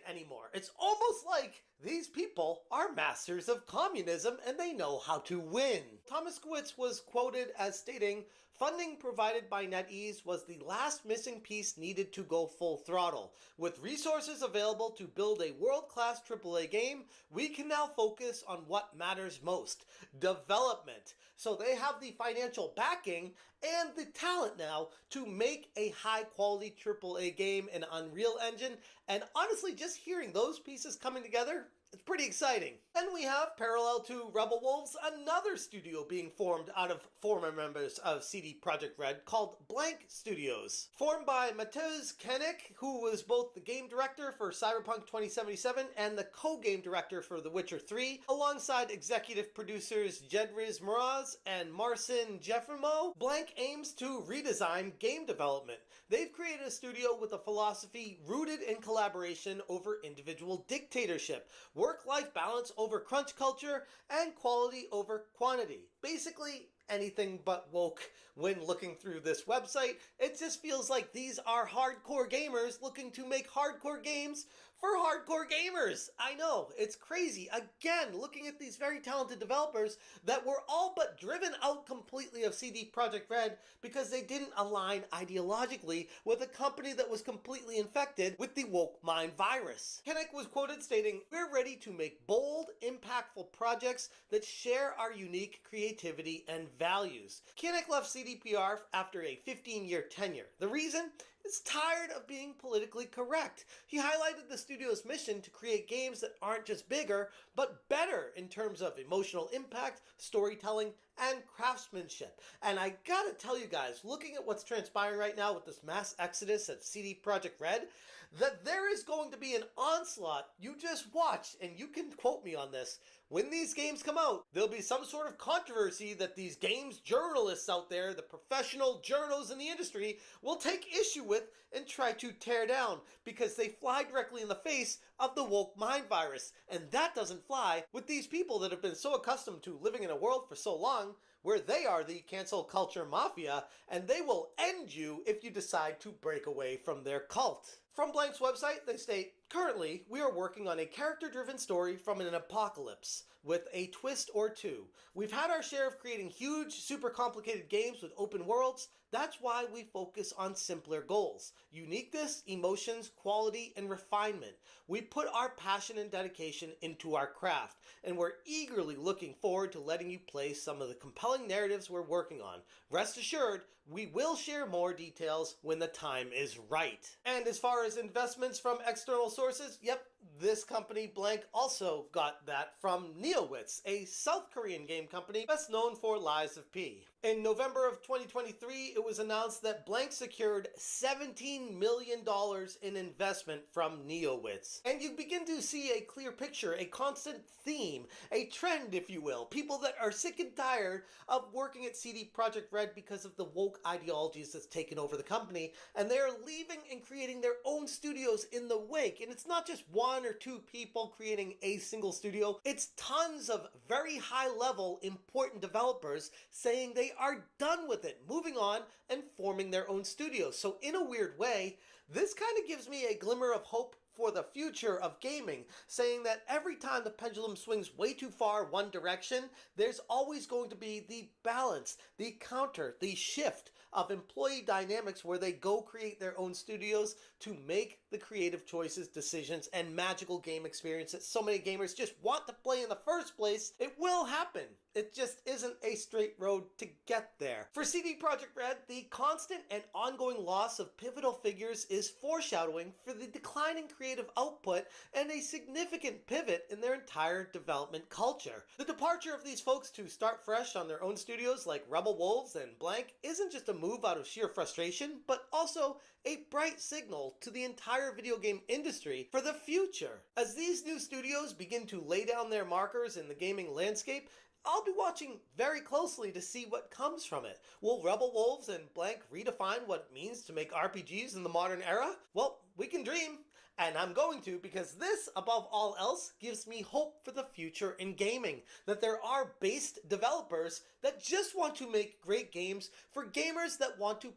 anymore. It's almost like these people are masters of communism and they know how to win. Thomas Kowitz was quoted as stating, "Funding provided by NetEase was the last missing piece needed to go full throttle. With resources available to build a world-class AAA game, we can now focus on what matters most, development." So they have the financial backing and the talent now to make a high-quality AAA game in Unreal Engine. And honestly, just hearing those pieces coming together, it's pretty exciting. Then we have, parallel to Rebel Wolves, another studio being formed out of former members of CD Projekt Red called Blank Studios. Formed by Mateusz Koenig, who was both the game director for Cyberpunk 2077 and the co-game director for The Witcher 3, alongside executive producers Jedriz Mraz and Marcin Jefrimo. Blank aims to redesign game development. They've created a studio with a philosophy rooted in collaboration over individual dictatorship, work-life balance over crunch culture, and quality over quantity. Basically, anything but woke. When looking through this website, it just feels like these are hardcore gamers looking to make hardcore games for hardcore gamers. I know, it's crazy. Again, looking at these very talented developers that were all but driven out completely of CD Projekt Red because they didn't align ideologically with a company that was completely infected with the woke mind virus. Koenig was quoted stating, "We're ready to make bold, impactful projects that share our unique creativity and values." Koenig left CDPR after a 15-year tenure. The reason? Is tired of being politically correct. He highlighted the studio's mission to create games that aren't just bigger, but better in terms of emotional impact, storytelling, and craftsmanship. And I gotta tell you guys, looking at what's transpiring right now with this mass exodus at CD Projekt Red, that there is going to be an onslaught. You just watch, and you can quote me on this. When these games come out, there'll be some sort of controversy that these games journalists out there, the professional journals in the industry, will take issue with and try to tear down because they fly directly in the face of the woke mind virus. And that doesn't fly with these people that have been so accustomed to living in a world for so long where they are the cancel culture mafia, and they will end you if you decide to break away from their cult. From Blank's website, they state, "Currently, we are working on a character-driven story from an apocalypse with a twist or two. We've had our share of creating huge, super complicated games with open worlds. That's why we focus on simpler goals. Uniqueness, emotions, quality, and refinement. We put our passion and dedication into our craft, and we're eagerly looking forward to letting you play some of the compelling narratives we're working on. Rest assured, we will share more details when the time is right." And as far as investments from external sources, yep, this company, Blank, also got that from Neowitz, a South Korean game company best known for Lies of P. In November of 2023, it was announced that Blank secured $17 million in investment from Neowitz. And you begin to see a clear picture, a constant theme, a trend, if you will. People that are sick and tired of working at CD Projekt Red because of the woke ideologies that's taken over the company, and they're leaving and creating their own studios in the wake. And it's not just one or two people creating a single studio, it's tons of very high-level, important developers saying they are done with it, moving on and forming their own studios. So in a weird way, this kind of gives me a glimmer of hope for the future of gaming, saying that every time the pendulum swings way too far one direction, there's always going to be the balance, the counter, the shift of employee dynamics where they go create their own studios to make the creative choices, decisions, and magical game experience that so many gamers just want to play in the first place. It will happen. It just isn't a straight road to get there. For CD Projekt Red, the constant and ongoing loss of pivotal figures is foreshadowing for the declining creative output and a significant pivot in their entire development culture. The departure of these folks to start fresh on their own studios like Rebel Wolves and Blank isn't just a move out of sheer frustration, but also a bright signal to the entire video game industry for the future. As these new studios begin to lay down their markers in the gaming landscape, I'll be watching very closely to see what comes from it. Will Rebel Wolves and Blank redefine what it means to make RPGs in the modern era? Well, we can dream, and I'm going to, because this, above all else, gives me hope for the future in gaming. That there are based developers that just want to make great games for gamers that want to